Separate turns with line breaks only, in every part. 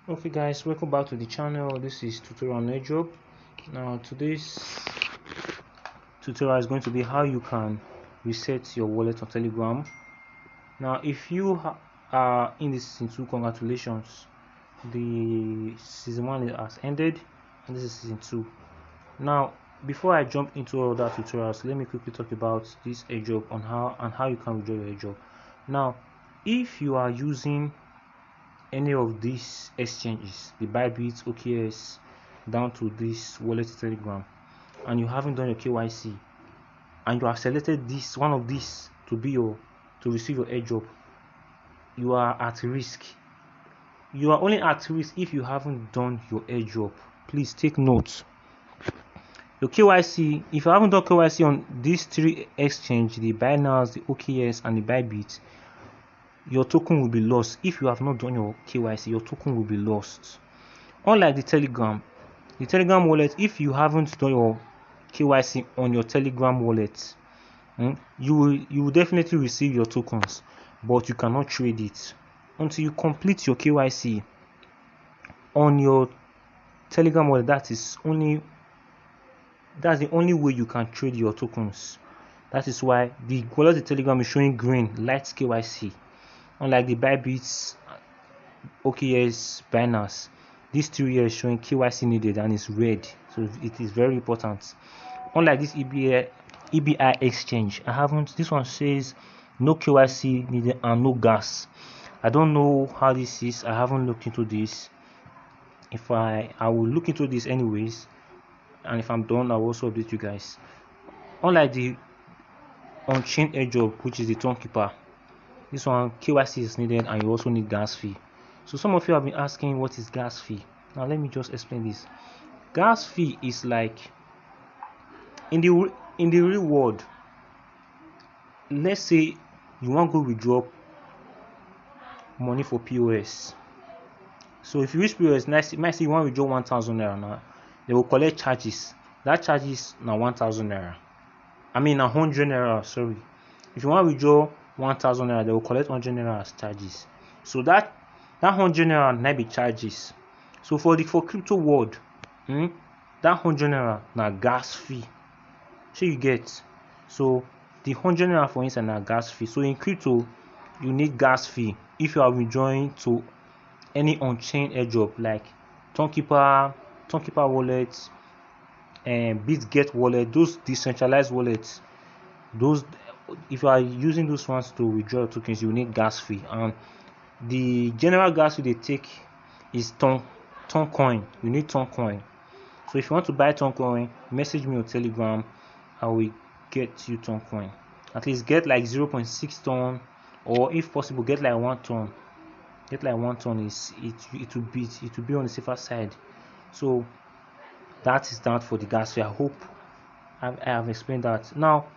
Okay guys, welcome back to the channel. This is tutorial on 𝐁𝐄𝐍. Now today's tutorial is going to be how you can reset your wallet on Telegram. Now if you are in this season 2, congratulations, the season 1 has ended and this is season 2. Now before I jump into other tutorials, let me quickly talk about this 𝐁𝐄𝐍 on how you can withdraw your 𝐁𝐄𝐍. Now if you are using any of these exchanges, the Bybit, OKS, down to this wallet Telegram, and you haven't done your KYC, and you have selected this one of these to receive your 𝐁𝐄𝐍, you are at risk. You are only at risk if you haven't done your 𝐁𝐄𝐍. Please take note. Your KYC, if you haven't done KYC on these three exchanges, the Binance, the OKS, and the Bybit, your token will be lost. If you have not done your KYC, your token will be lost. Unlike the Telegram wallet, if you haven't done your KYC on your Telegram wallet, you will definitely receive your tokens, but you cannot trade it until you complete your KYC on your Telegram wallet. That's the only way you can trade your tokens. That is why the wallet Telegram is showing green, light KYC. Unlike the Bybit, OKS, Binance, these 3 years showing KYC needed and it's red, so it is very important. Unlike this EBI exchange, this one says no KYC needed and no gas. I don't know how this is. I haven't looked into this. If I will look into this anyways, and if I'm done, I will also update you guys. Unlike the on-chain 𝐁𝐄𝐍, which is the 𝐁𝐄𝐍, this one KYC is needed and you also need gas fee. So some of you have been asking, what is gas fee? Now let me just explain this. Gas fee is like in the real world. Let's say you want to go withdraw money for POS. So if you reach POS, you might say you want to withdraw 1,000 naira now. They will collect charges. That charges now 1,000 naira. I mean 100 naira. Sorry. If you want to withdraw 1,000 naira, they will collect 100 naira as charges. So that 100 naira might be charges. So for crypto world, that 100 naira na gas fee. So you get. So the 100 naira for instance na gas fee. So in crypto, you need gas fee if you are withdrawing to any on-chain 𝐁𝐄𝐍 like 𝐁𝐄𝐍 wallet and BitGet wallet, those decentralized wallets. Those, if you are using those ones to withdraw tokens, you need gas fee, and the general gas fee they take is toncoin. You need toncoin. So if you want to buy toncoin, message me on Telegram. I will get you toncoin. At least get like 0.6 ton, or if possible get like 1 ton. Get like 1 ton is it will be on the safer side. So that is that for the gas fee. I hope I have explained that. Now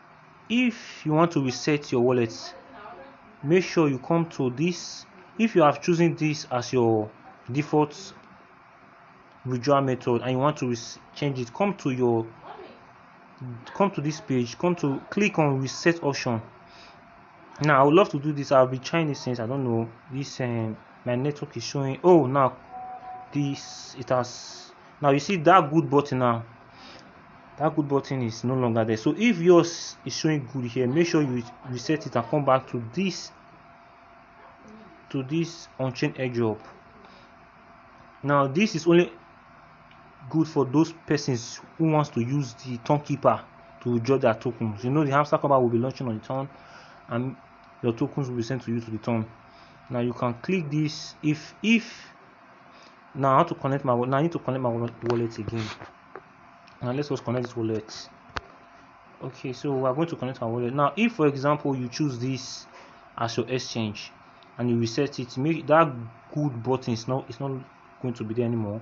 if you want to reset your wallet, make sure you come to this. If you have chosen this as your default withdrawal method and you want to change it, come to this page, click on reset option. Now I would love to do this. I'll be trying this since I don't know this. My network is showing. Oh, now this it has. Now you see that good button now. That good button is no longer there. So if yours is showing good here, make sure you reset it and come back to this on-chain 𝐁𝐄𝐍. Now this is only good for those persons who wants to use the tonkeeper to withdraw their tokens. You know the Hamster Kombat will be launching on the ton, and your tokens will be sent to you to the ton. Now you can click this. Now I have to connect my wallet. Now I need to connect my wallet again. Now let's just connect this wallet. Okay, so we are going to connect our wallet. Now if for example you choose this as your exchange and you reset it, make that good button it's not going to be there anymore.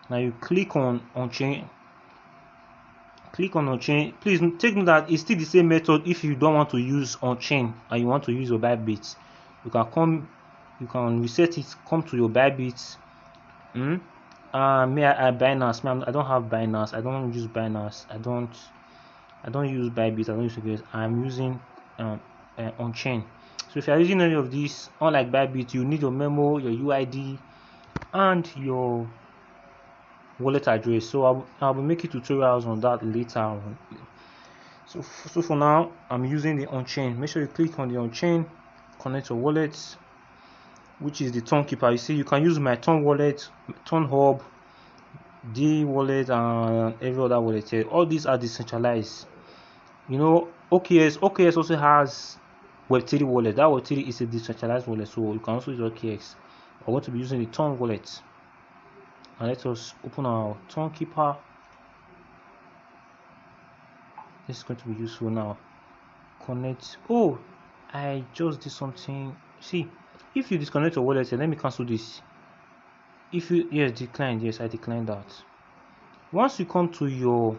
Now you click on on-chain. Click on on-chain. Please take note that it's still the same method. If you don't want to use on-chain and you want to use your Bybit, you can reset it, come to your Bybit. Binance. I don't have Binance. I don't use Binance. I don't use Bybit. I don't use OKS. I'm using on-chain. So if you are using any of these, unlike Bybit, you need your memo, your UID, and your wallet address. So I'll be making tutorials on that later on. So for now, I'm using the on-chain. Make sure you click on the on-chain, connect your wallet, which is the 𝐁𝐄𝐍. You see, you can use my 𝐁 wallet, 𝐁 hub, D wallet, and every other wallet here. All these are decentralized. You know, OKX also has Web3 wallet. That Web3 is a decentralized wallet, so you can also use OKX. I'm going to be using the 𝐁 wallet. And let us open our 𝐁𝐄𝐍. This is going to be useful now. Connect. Oh, I just did something. See, if you disconnect your wallet, let me cancel this. If you declined, yes, I declined that. Once you come to your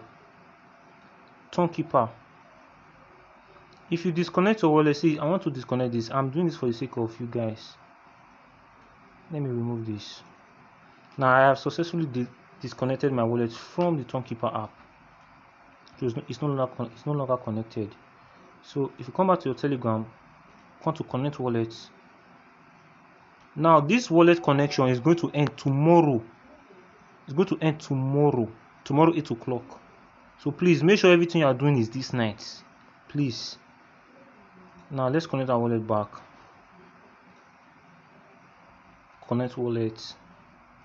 𝐁𝐄𝐍, if you disconnect your wallet, see, I want to disconnect this. I'm doing this for the sake of you guys. Let me remove this. Now I have successfully disconnected my wallet from the 𝐁𝐄𝐍 app. It's no longer connected. So if you come back to your Telegram, come to connect wallets. Now this wallet connection is going to end tomorrow. It's going to end tomorrow 8 o'clock. So please make sure everything you are doing is this night, please. Now let's connect our wallet back. Connect wallet,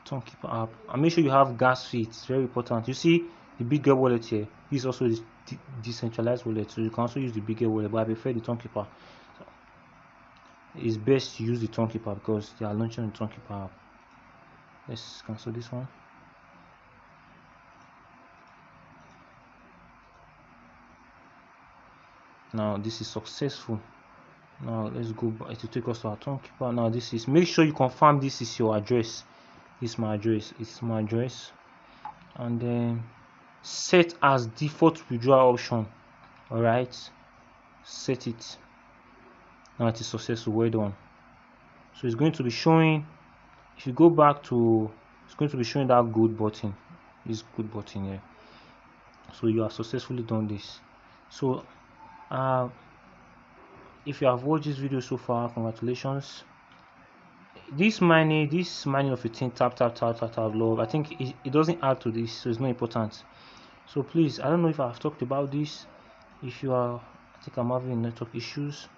𝐁𝐄𝐍 app, and make sure you have gas fee. It's very important. You see the bigger wallet here. This is also the decentralized wallet, so you can also use the bigger wallet, but I prefer the 𝐁𝐄𝐍. It's best to use the 𝐁𝐄𝐍 because they are launching the 𝐁𝐄𝐍 app. Let's cancel this one. Now this is successful. Now let's go back to take us to our 𝐁𝐄𝐍. Now this is, make sure you confirm this is your address. This is my address. It's my address. And then set as default withdrawal option. Alright, set it. Now it is successful. Well done. So it's going to be showing, if you go back to, it's going to be showing that good button, this good button here. So you have successfully done this. So if you have watched this video so far, congratulations. This mining of a thing, tap love, I think it doesn't add to this, so it's not important. So please, I don't know if I've talked about this. If you are, I think I'm having network issues.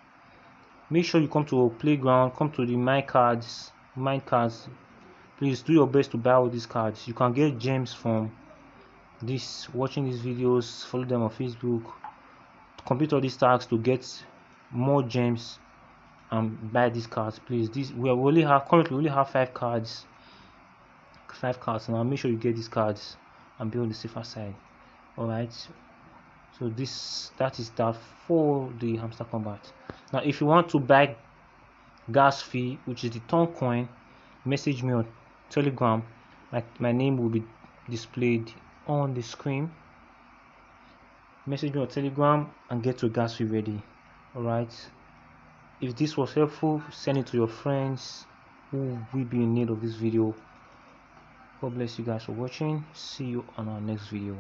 Make sure you come to a playground, come to the mine cards. Please do your best to buy all these cards. You can get gems from this, watching these videos, follow them on Facebook, complete all these tasks to get more gems and buy these cards. Please, currently we only have 5 cards. Now make sure you get these cards and be on the safer side. Alright, so that is that for the Hamster Kombat. Now if you want to buy gas fee, which is the tongue coin, message me on Telegram. My name will be displayed on the screen. Message me on Telegram and get your gas fee ready. Alright, if this was helpful, send it to your friends who will be in need of this video. God bless you guys for watching. See you on our next video.